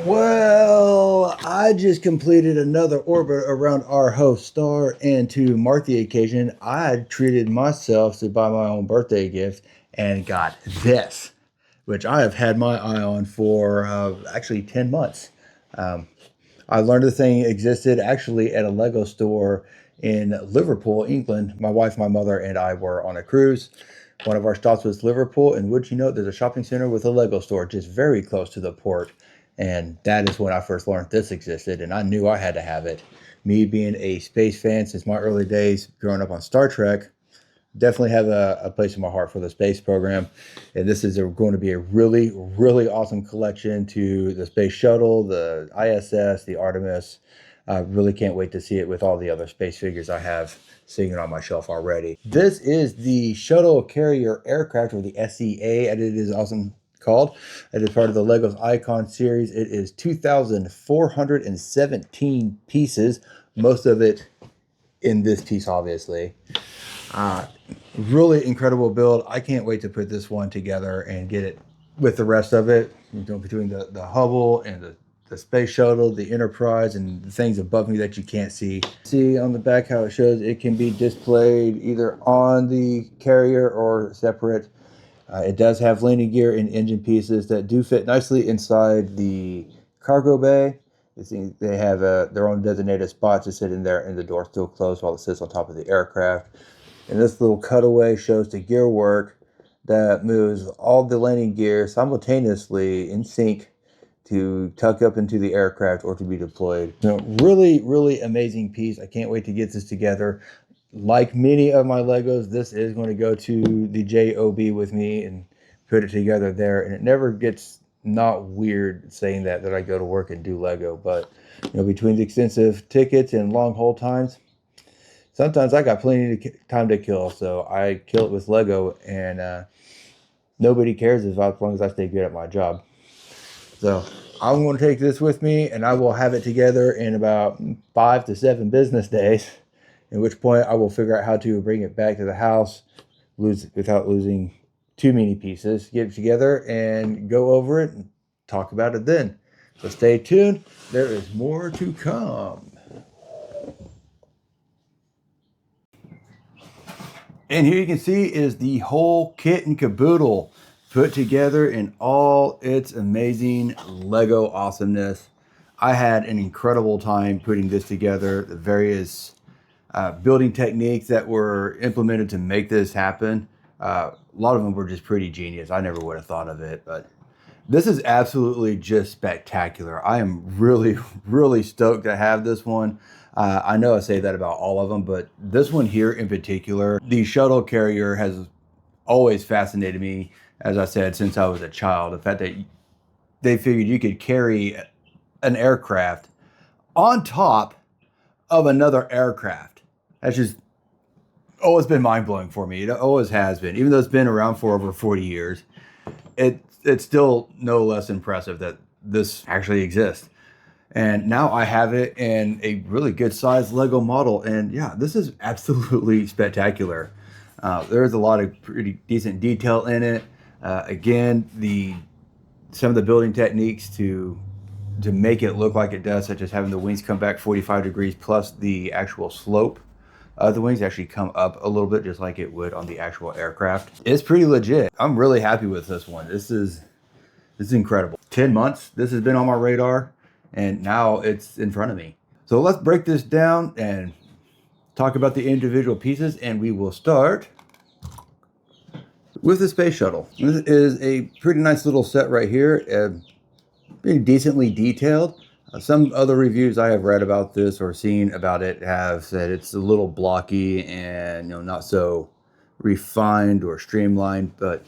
Well, I just completed another orbit around our host star, and to mark the occasion, I treated myself to buy my own birthday gift and got this, which I have had my eye on for actually 10 months. Um, I learned the thing existed actually at a Lego store in Liverpool, England. My wife, my mother, and I were on a cruise. One of our stops was Liverpool, and would you know, there's a shopping center with a Lego store just very close to the port. And that is when I first learned this existed, and I knew I had to have it. Me being a space fan since my early days, growing up on Star Trek, definitely have a place in my heart for the space program. And this is going to be a really, really awesome collection to the Space Shuttle, the ISS, the Artemis. I really can't wait to see it with all the other space figures I have sitting on my shelf already. This is the Shuttle Carrier Aircraft, or the SCA, as it is awesome called. It is part of the Legos Icon series. It is 2,417 pieces, most of it in this piece, obviously. Really incredible build. I can't wait to put this one together and get it with the rest of it. Between the Hubble and the Space Shuttle, the Enterprise, and the things above me that you can't see. See on the back how it shows it can be displayed either on the carrier or separate. It does have landing gear and engine pieces that do fit nicely inside the cargo bay. They have their own designated spot to sit in there, and the door still closed while it sits on top of the aircraft. And this little cutaway shows the gear work that moves all the landing gear simultaneously in sync to tuck up into the aircraft or to be deployed. Really, really amazing piece. I can't wait to get this together. Like many of my Legos, this is going to go to the JOB with me and put it together there. And it never gets not weird saying that I go to work and do Lego. But between the extensive tickets and long hold times, sometimes I got plenty of time to kill, so I kill it with Lego, and nobody cares as long as I stay good at my job. So I'm going to take this with me, and I will have it together in about 5 to 7 business days, at which point I will figure out how to bring it back to the house without losing too many pieces, get it together, and go over it and talk about it then. So stay tuned. There is more to come. And here you can see is the whole kit and caboodle put together in all its amazing Lego awesomeness. I had an incredible time putting this together. The various building techniques that were implemented to make this happen. A lot of them were just pretty genius. I never would have thought of it, but this is absolutely just spectacular. I am really, really stoked to have this one. I know I say that about all of them, but this one here in particular, the shuttle carrier, has always fascinated me, as I said, since I was a child. The fact that they figured you could carry an aircraft on top of another aircraft. That's just always been mind-blowing for me. It always has been. Even though it's been around for over 40 years, it's still no less impressive that this actually exists. And now I have it in a really good sized Lego model. And yeah, this is absolutely spectacular. There's a lot of pretty decent detail in it. Again, some of the building techniques to make it look like it does, such as having the wings come back 45 degrees, plus the actual slope of the wings actually come up a little bit, just like it would on the actual aircraft. It's pretty legit. I'm really happy with this one. This is incredible. 10 months, this has been on my radar, and now it's in front of me. So let's break this down and talk about the individual pieces, and we will start with the Space Shuttle. This is a pretty nice little set right here, pretty decently detailed. Some other reviews I have read about this or seen about it have said it's a little blocky and not so refined or streamlined, but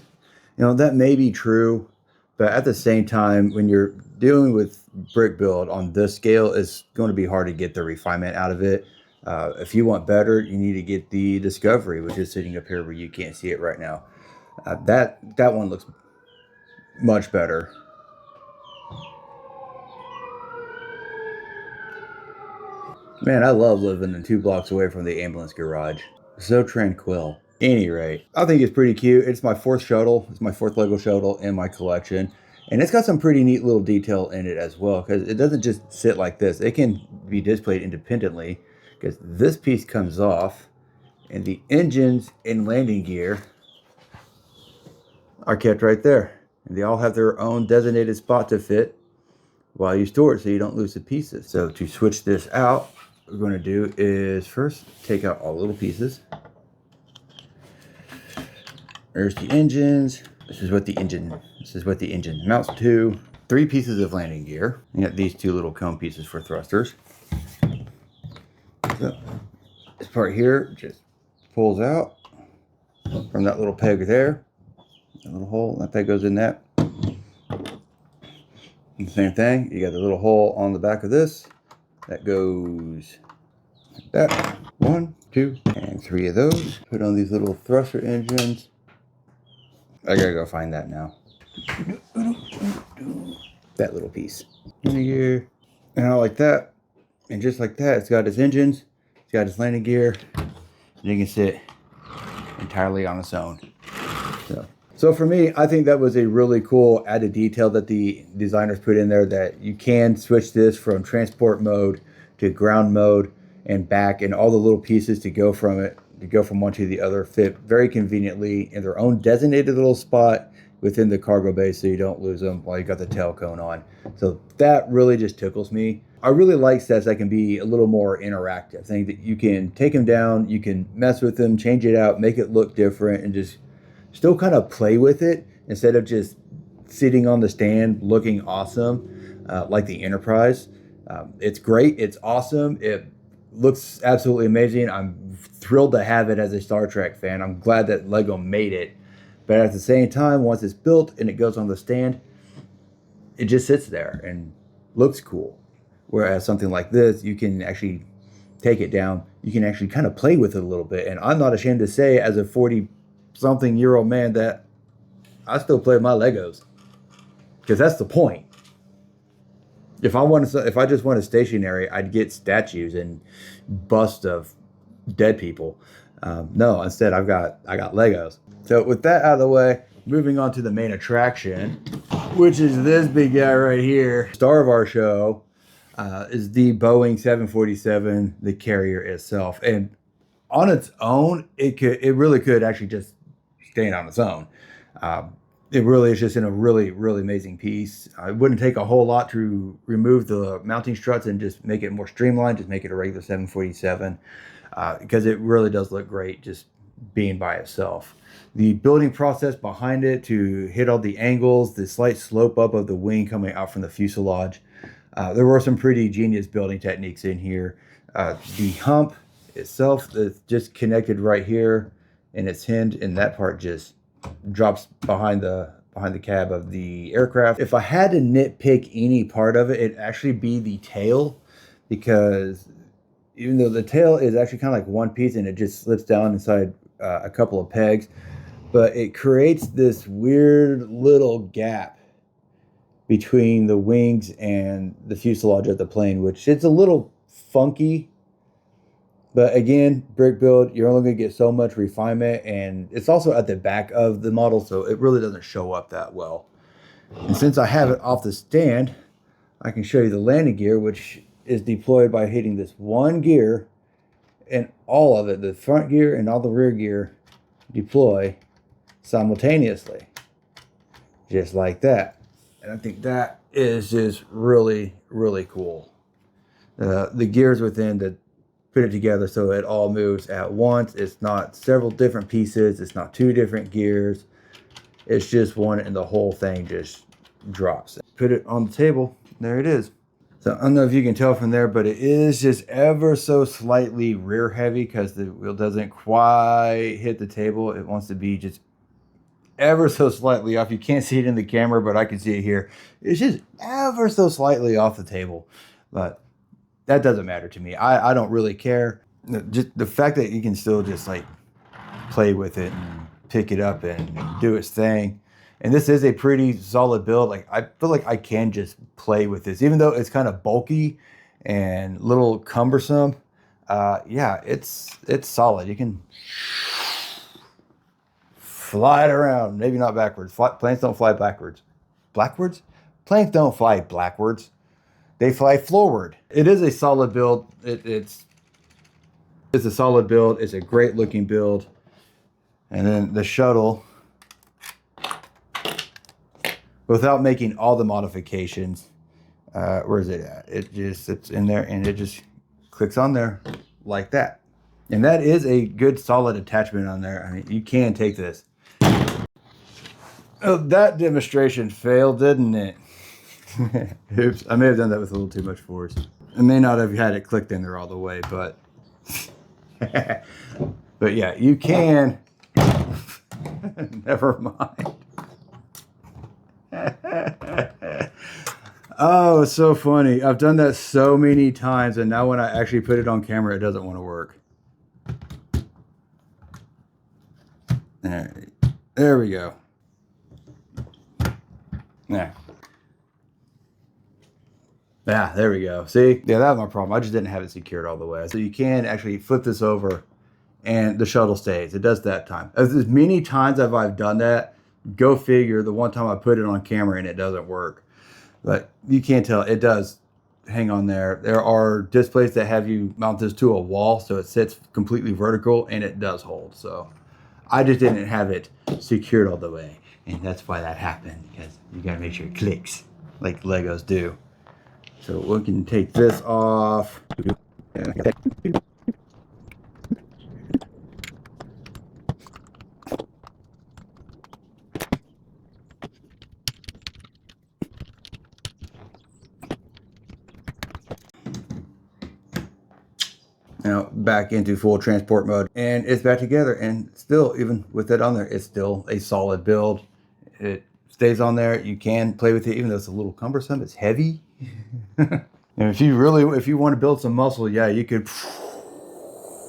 that may be true. But at the same time, when you're dealing with brick build on this scale, it's going to be hard to get the refinement out of it. If you want better, you need to get the Discovery, which is sitting up here where you can't see it right now. That one looks much better. Man, I love living in 2 blocks away from the ambulance garage. So tranquil. Any rate, I think it's pretty cute. It's my 4th shuttle. It's my 4th Lego shuttle in my collection. And it's got some pretty neat little detail in it as well, because it doesn't just sit like this. It can be displayed independently, because this piece comes off and the engines and landing gear are kept right there. And they all have their own designated spot to fit while you store it so you don't lose the pieces. So to switch this out, what we're going to do is first take out all the little pieces. There's the engines. This is what the engine mounts to. 3 pieces of landing gear. You got these 2 little cone pieces for thrusters. So this part here just pulls out from that little peg there. A little hole, that peg goes in that. And same thing, you got the little hole on the back of this. That goes like that. 1, 2, and 3 of those. Put on these little thruster engines. I gotta go find that now. That little piece. In here. And all like that. And just like that, it's got its engines. It's got its landing gear. And it can sit entirely on its own. So for me, I think that was a really cool added detail that the designers put in there, that you can switch this from transport mode to ground mode and back, and all the little pieces to go from one to the other fit very conveniently in their own designated little spot within the cargo bay, so you don't lose them while you got the tail cone on. So that really just tickles me. I really like sets that can be a little more interactive. I think that you can take them down, you can mess with them, change it out, make it look different, and just still kind of play with it instead of just sitting on the stand looking awesome like the Enterprise. It's great. It's awesome. It looks absolutely amazing. I'm thrilled to have it as a Star Trek fan. I'm glad that Lego made it. But at the same time, once it's built and it goes on the stand, it just sits there and looks cool. Whereas something like this, you can actually take it down. You can actually kind of play with it a little bit. And I'm not ashamed to say, as a 40-something-year-old man, that I still play with my Legos, because that's the point. If I just wanted stationary, I'd get statues and busts of dead people. No, instead I got Legos. So with that out of the way, moving on to the main attraction, which is this big guy right here. Star of our show is the Boeing 747, the carrier itself, and on its own, it really could actually just stand on its own. It really is just in a really, really amazing piece. It wouldn't take a whole lot to remove the mounting struts and just make it more streamlined, just make it a regular 747, because it really does look great just being by itself. The building process behind it to hit all the angles, the slight slope up of the wing coming out from the fuselage. There were some pretty genius building techniques in here. The hump itself is just connected right here, and it's hinged, and that part just drops behind the cab of the aircraft. If I had to nitpick any part of it, it'd actually be the tail, because even though the tail is actually kind of like one piece and it just slips down inside a couple of pegs, but it creates this weird little gap between the wings and the fuselage of the plane, which it's a little funky. But again, brick build, you're only going to get so much refinement, and it's also at the back of the model, so it really doesn't show up that well. And since I have it off the stand, I can show you the landing gear, which is deployed by hitting this one gear, and all of it, the front gear and all the rear gear, deploy simultaneously, just like that. And I think that is just really, really cool. The gears within that put it together so it all moves at once. It's not several different pieces. It's not 2 different gears. It's just one, and the whole thing just drops. Put it on the table. There it is. So I don't know if you can tell from there, but it is just ever so slightly rear heavy, because the wheel doesn't quite hit the table. It wants to be just ever so slightly off. You can't see it in the camera, but I can see it here. It's just ever so slightly off the table, but that doesn't matter to me. I don't really care. Just the fact that you can still just like play with it and pick it up and do its thing. And this is a pretty solid build. Like, I feel like I can just play with this, even though it's kind of bulky and a little cumbersome. Yeah, it's solid. You can fly it around, maybe not backwards. Planes don't fly backwards. Blackwards? Planes don't fly backwards. They fly forward. It is a solid build. It's a solid build. It's a great looking build. And then the shuttle, without making all the modifications, where is it at? It just sits in there and it just clicks on there like that. And that is a good solid attachment on there. I mean, you can take this. Oh, that demonstration failed, didn't it? Oops, I may have done that with a little too much force. I may not have had it clicked in there all the way, but but yeah, you can. Never mind. Oh, it's so funny. I've done that so many times, and now when I actually put it on camera, it doesn't want to work. There we go. Yeah. Yeah, there we go. See? Yeah, that was my problem. I just didn't have it secured all the way. So you can actually flip this over and the shuttle stays. It does that time. As many times as I've done that, go figure, the one time I put it on camera and it doesn't work. But you can't tell. It does hang on there. There are displays that have you mount this to a wall so it sits completely vertical and it does hold. So I just didn't have it secured all the way. And that's why that happened, because you gotta make sure it clicks like Legos do. So we can take this off. Now back into full transport mode, and it's back together, and still, even with it on there, it's still a solid build. It stays on there. You can play with it, even though it's a little cumbersome. It's heavy. And if you want to build some muscle, yeah, you could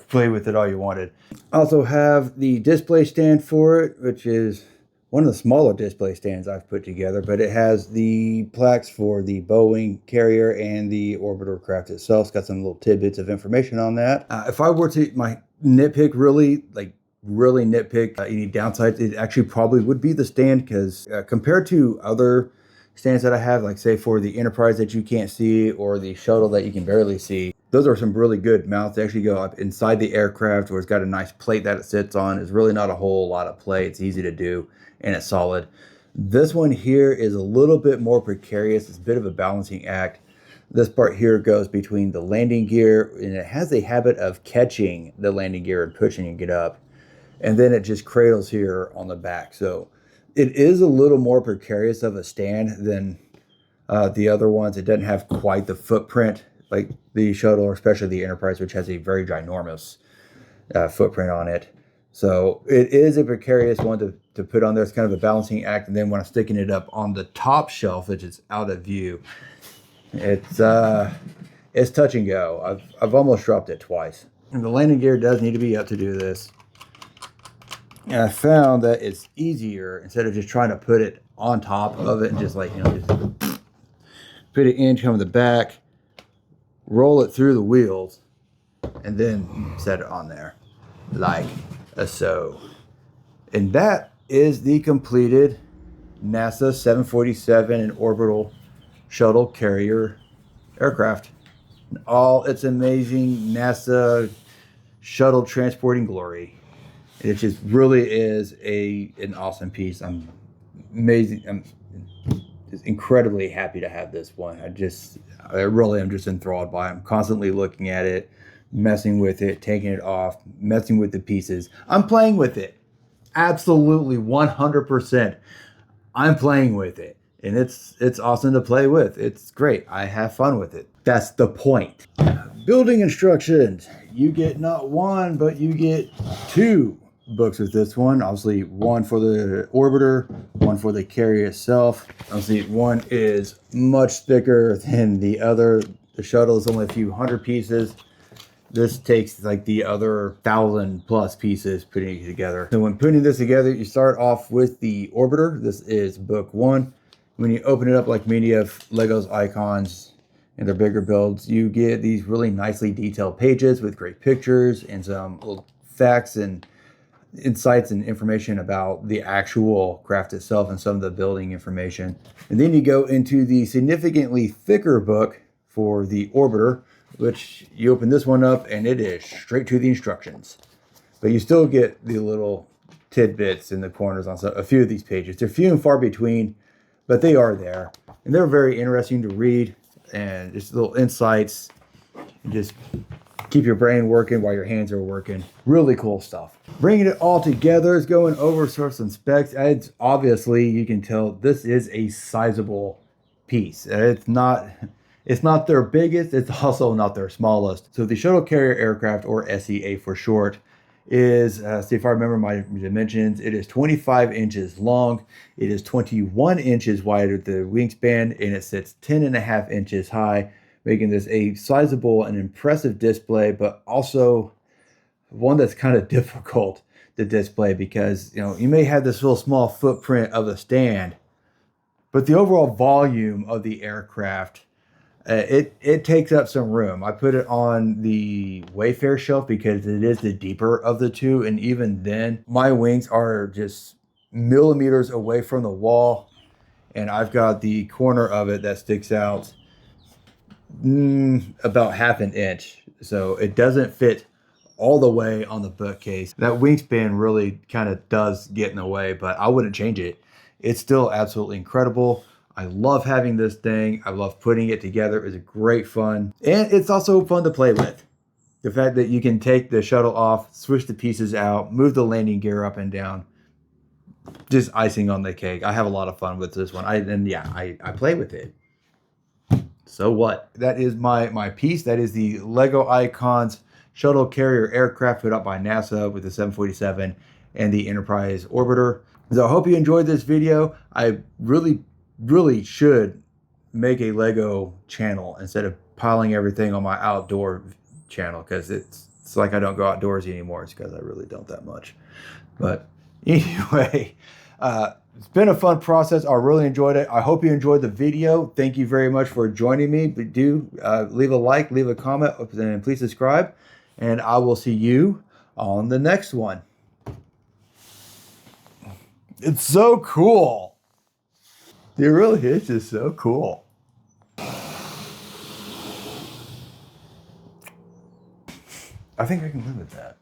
play with it all you wanted. Also have the display stand for it, which is one of the smaller display stands I've put together, but it has the plaques for the Boeing carrier and the orbiter craft itself. It's got some little tidbits of information on that. If I were to nitpick, really nitpick any downsides, it actually probably would be the stand, because compared to other stands that I have, like say for the Enterprise that you can't see or the Shuttle that you can barely see, those are some really good mounts. They actually go up inside the aircraft, where it's got a nice plate that it sits on. It's really not a whole lot of play. It's easy to do and it's solid. This one here is a little bit more precarious. It's a bit of a balancing act. This part here goes between the landing gear, and it has a habit of catching the landing gear and pushing it up. And then it just cradles here on the back. So it is a little more precarious of a stand than the other ones. It doesn't have quite the footprint like the Shuttle, or especially the Enterprise, which has a very ginormous footprint on it. So it is a precarious one to put on there. It's kind of a balancing act. And then when I'm sticking it up on the top shelf, which is out of view, it's touch and go. I've almost dropped it twice. And the landing gear does need to be up to do this. And I found that it's easier, instead of just trying to put it on top of it and just just put it in, come to the back, roll it through the wheels, and then set it on there like so. And that is the completed NASA 747 and orbital shuttle carrier aircraft. All its amazing NASA shuttle transporting glory. It just really is an awesome piece. I'm just incredibly happy to have this one. I really am just enthralled by it. I'm constantly looking at it, messing with it, taking it off, messing with the pieces. I'm playing with it. Absolutely 100%. I'm playing with it. And it's awesome to play with. It's great. I have fun with it. That's the point. Building instructions. You get not one, but you get two books with this one. Obviously, one for the orbiter, one for the carrier itself. Obviously, one is much thicker than the other. The shuttle is only a few hundred pieces. This takes like the other 1,000+ pieces putting it together. So when putting this together, you start off with the orbiter. This is book one. When you open it up, like many of Lego's icons and their bigger builds, you get these really nicely detailed pages with great pictures and some little facts and insights and information about the actual craft itself and some of the building information. And then you go into the significantly thicker book for the Orbiter, which you open this one up and it is straight to the instructions. But you still get the little tidbits in the corners on a few of these pages. They're few and far between, but they are there. And they're very interesting to read, and just little insights, and just keep your brain working while your hands are working. Really cool stuff. Bringing it all together is going over some specs. It's obviously, you can tell this is a sizable piece. It's not their biggest, it's also not their smallest. So the Shuttle Carrier Aircraft, or SEA for short, is, see if I remember my dimensions, it is 25 inches long, it is 21 inches wide at the wingspan, and it sits 10.5 inches high, making this a sizable and impressive display, but also one that's kind of difficult to display because, you know, you may have this little small footprint of a stand, but the overall volume of the aircraft, it takes up some room. I put it on the Wayfair shelf because it is the deeper of the two, and even then, my wings are just millimeters away from the wall, and I've got the corner of it that sticks out about half an inch, so it doesn't fit all the way on the bookcase. That wingspan really kind of does get in the way, but I wouldn't change it. It's still absolutely incredible. I love having this thing. I love putting it together. It's great fun. And it's also fun to play with. The fact that you can take the shuttle off, switch the pieces out, move the landing gear up and down. Just icing on the cake. I have a lot of fun with this one. I play with it. So what? That is my piece. That is the Lego Icons Shuttle Carrier Aircraft put up by NASA with the 747 and the Enterprise Orbiter. So I hope you enjoyed this video. I really should make a Lego channel instead of piling everything on my outdoor channel, because it's like I don't go outdoors anymore. It's because I really don't that much. But anyway, it's been a fun process. I really enjoyed it. I hope you enjoyed the video. Thank you very much for joining me. But do leave a like, leave a comment, and please subscribe. And I will see you on the next one. It's so cool. It really is just so cool. I think I can live with that.